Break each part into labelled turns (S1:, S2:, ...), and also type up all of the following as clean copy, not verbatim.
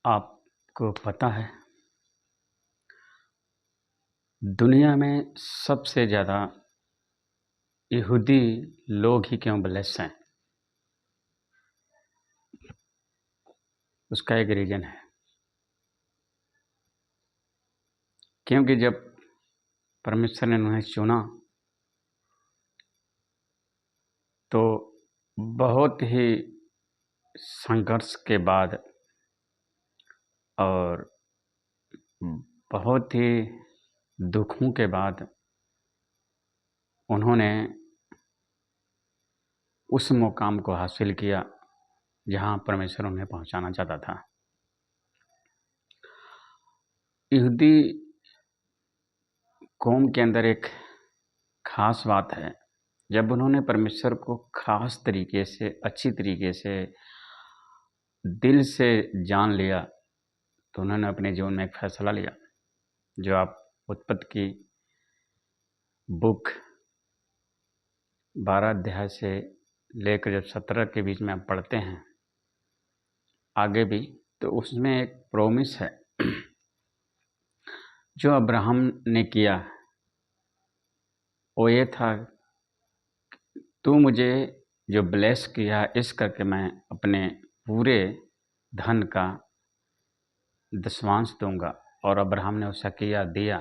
S1: आपको पता है, दुनिया में सबसे ज़्यादा यहूदी लोग ही क्यों ब्लेस हैं? उसका एक रीज़न है। क्योंकि जब परमेश्वर ने उन्हें चुना, तो बहुत ही संघर्ष के बाद और बहुत ही दुखों के बाद उन्होंने उस मुकाम को हासिल किया, जहाँ परमेश्वर उन्हें पहुँचाना चाहता था। यहूदी कौम के अंदर एक ख़ास बात है, जब उन्होंने परमेश्वर को ख़ास तरीके से, अच्छी तरीके से, दिल से जान लिया, तो उन्होंने अपने जीवन में एक फ़ैसला लिया, जो आप उत्पत्ति की बुक 12 अध्याय से लेकर जब 17 के बीच में आप पढ़ते हैं, आगे भी, तो उसमें एक प्रॉमिस है जो अब्राहम ने किया। वो ये था, तू मुझे जो ब्लेस किया, इस करके मैं अपने पूरे धन का दशमांश दूंगा। और अब्राहम ने ऐसा किया, दिया।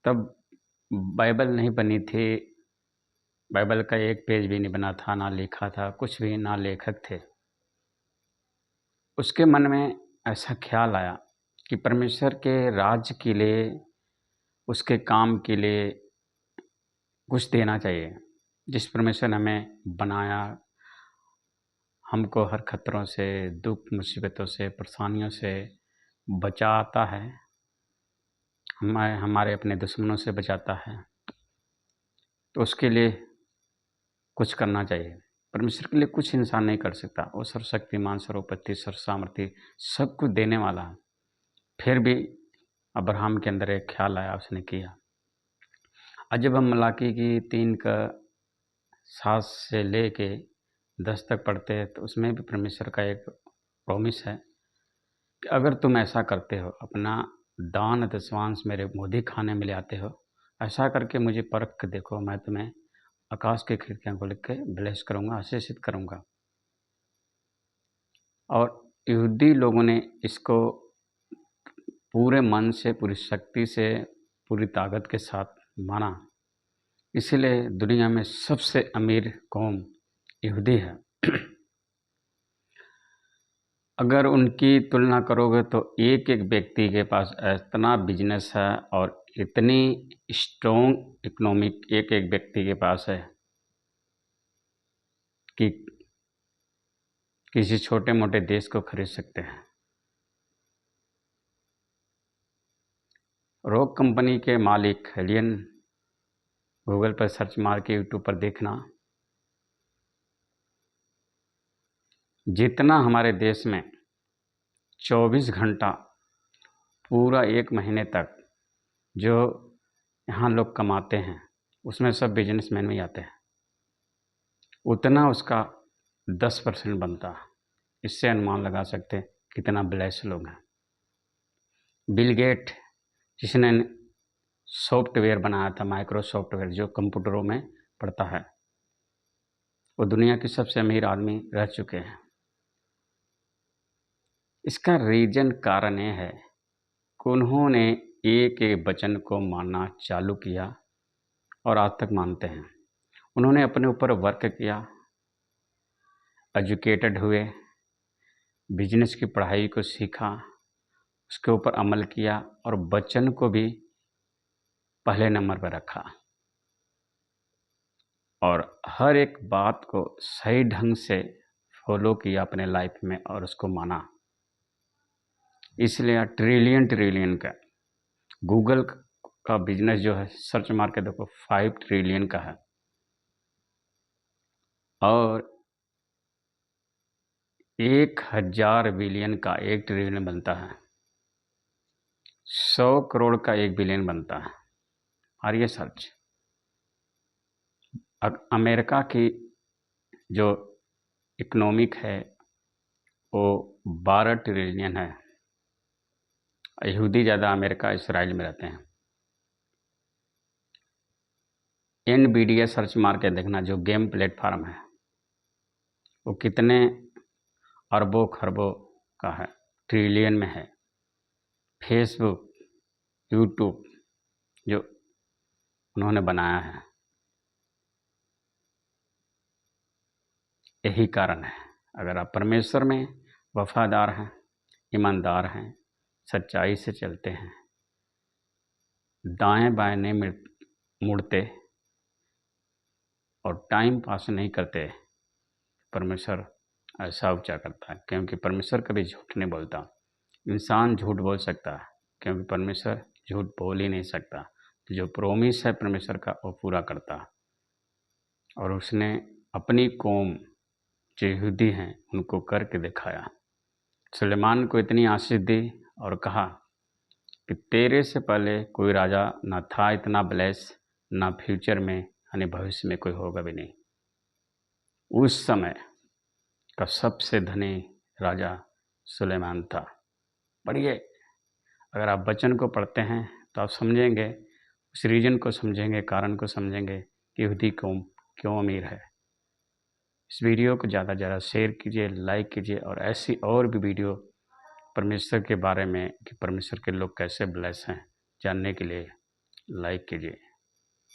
S1: तब बाइबल नहीं बनी थी, बाइबल का एक पेज भी नहीं बना था, ना लिखा था कुछ भी, ना लेखक थे। उसके मन में ऐसा ख्याल आया कि परमेश्वर के राज्य के लिए, उसके काम के लिए कुछ देना चाहिए। जिस परमेश्वर ने हमें बनाया, हमको हर खतरों से, दुख मुसीबतों से, परेशानियों से बचाता है, हमारे अपने दुश्मनों से बचाता है, तो उसके लिए कुछ करना चाहिए। परमेश्वर के लिए कुछ इंसान नहीं कर सकता। वो सर्वशक्तिमान, सर्वोपरि, सर्वसामर्थी, सब कुछ देने वाला है। फिर भी अब्राहम के अंदर एक ख्याल आया, उसने किया। और जब हम मलाकी की 3 का 7 से ले के 10 तक पढ़ते हैं, तो उसमें भी परमेश्वर का एक प्रॉमिस है कि अगर तुम ऐसा करते हो, अपना दान दशमांश मेरे मोदी खाने में ले आते हो, ऐसा करके मुझे परख के देखो, मैं तुम्हें आकाश की खिड़कियाँ खोल के ब्लेस करूँगा, आशीषित करूँगा। और यहूदी लोगों ने इसको पूरे मन से, पूरी शक्ति से, पूरी ताकत के साथ माना। इसीलिए दुनिया में सबसे अमीर कौम यहूदी है। अगर उनकी तुलना करोगे तो एक एक व्यक्ति के पास इतना बिजनेस है और इतनी स्ट्रॉन्ग इकोनॉमिक एक एक व्यक्ति के पास है कि किसी छोटे मोटे देश को खरीद सकते हैं। रॉक कंपनी के मालिक हेलियन, गूगल पर सर्च मार के, यूट्यूब पर देखना, जितना हमारे देश में 24 घंटा पूरा 1 महीने तक जो यहाँ लोग कमाते हैं, उसमें सब बिजनेसमैन में ही आते हैं, उतना उसका 10% बनता है। इससे अनुमान लगा सकते हैं कितना ब्लेस लोग हैं। बिल गेट, जिसने सॉफ्टवेयर बनाया था, माइक्रोसॉफ्ट सॉफ्टवेयर, जो कंप्यूटरों में पड़ता है, वो दुनिया के सबसे अमीर आदमी रह चुके हैं। इसका रीजन, कारण ये है कि उन्होंने एक एक वचन को मानना चालू किया और आज तक मानते हैं। उन्होंने अपने ऊपर वर्क किया, एजुकेटेड हुए, बिजनेस की पढ़ाई को सीखा, उसके ऊपर अमल किया और वचन को भी पहले नंबर पर रखा और हर एक बात को सही ढंग से फॉलो किया अपने लाइफ में और उसको माना। इसलिए ट्रिलियन ट्रिलियन का गूगल का बिजनेस जो है, सर्च मार के देखो, 5 ट्रिलियन का है। और 1000 बिलियन का 1 ट्रिलियन बनता है, 100 करोड़ का 1 बिलियन बनता है। और ये सर्च अमेरिका की जो इकोनॉमिक है, वो 12 ट्रिलियन है। यहूदी ज़्यादा अमेरिका इसराइल में रहते हैं। NVIDIA सर्च मार के देखना, जो गेम प्लेटफार्म है वो कितने अरबों खरबों का है, ट्रिलियन में है। फेसबुक, यूट्यूब जो उन्होंने बनाया है, यही कारण है। अगर आप परमेश्वर में वफादार हैं, ईमानदार हैं, सच्चाई से चलते हैं, दाएं बाएं नहीं मुड़ते और टाइम पास नहीं करते, परमेश्वर ऐसा उपचार करता है। क्योंकि परमेश्वर कभी झूठ नहीं बोलता। इंसान झूठ बोल सकता है, क्योंकि परमेश्वर झूठ बोल ही नहीं सकता। तो जो प्रोमिस है परमेश्वर का वो पूरा करता है। और उसने अपनी कौम जो यहूदी हैं उनको करके दिखाया। सुलेमान को इतनी आशीष दी और कहा कि तेरे से पहले कोई राजा ना था इतना ब्लेस, ना फ्यूचर में यानी भविष्य में कोई होगा भी नहीं। उस समय का सबसे धनी राजा सुलेमान था। पढ़िए, अगर आप वचन को पढ़ते हैं तो आप समझेंगे, उस रीजन को समझेंगे, कारण को समझेंगे कि यहूदी कौम क्यों अमीर है। इस वीडियो को ज़्यादा से ज़्यादा शेयर कीजिए, लाइक कीजिए और ऐसी और भी वीडियो परमेश्वर के बारे में कि परमेश्वर के लोग कैसे ब्लेस हैं जानने के लिए लाइक कीजिए।